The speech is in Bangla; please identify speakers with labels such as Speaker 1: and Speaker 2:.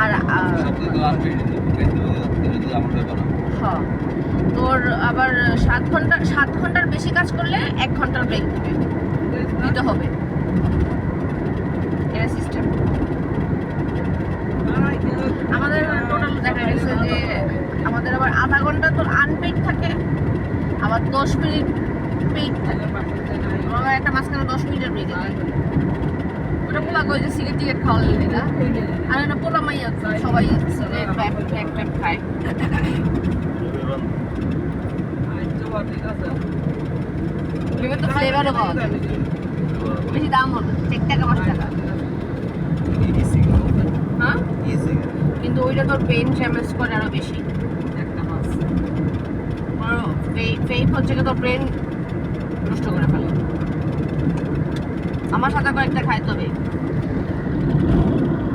Speaker 1: আর হ্যাঁ, তোর আবার 7 ঘন্টার বেশি কাজ করলে 1 ঘন্টার ব্রেক দিতে হবে। এটা সিস্টেম। আমাদের টোটাল দেখা গেছে যে আমাদের আবার আধা ঘন্টা তোর আনপেইড থাকে, আবার 10 মিনিট পেইড থাকে। আমরা একটা মাঝখানে 10 মিনিটের ব্রেক দিই। ওটা পোলা কই যে সিগারেট টিকেট খাওয়া লাগে না, আর এটা পোলা মাইয়া সবাই সিগারেট ব্যাপ খায়। তো ফ্লেভারও পাওয়া যায়, বেশি দাম হবে, 1 টাকা 5 টাকা। হ্যাঁ, কিন্তু ওইটা তোর পেন ড্যামেজ করে আরো বেশি। ফেক হচ্ছে কি তোর ব্রেন নষ্ট করে ফেলে। আমার সাথে কয়েকটা খাইতে হবে।